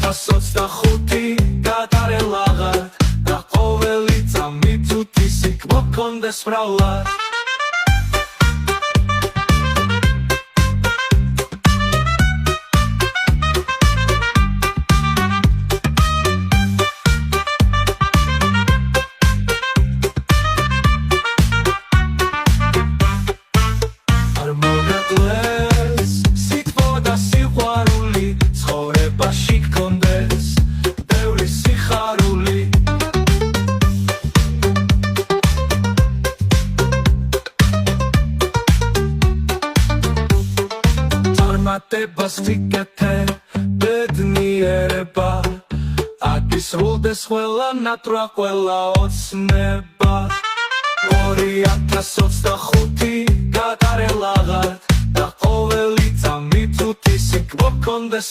2025 გატარელაღარ და ყოველი წამი თუთისი გქონდეს მრავლად მატებას ვიკეთე ბედნიერება აკისრულდეს ყველა ნატრა ყველა ოცნება 2025 გატარელაღარ და ყოველი წამი თუთისი გქონდეს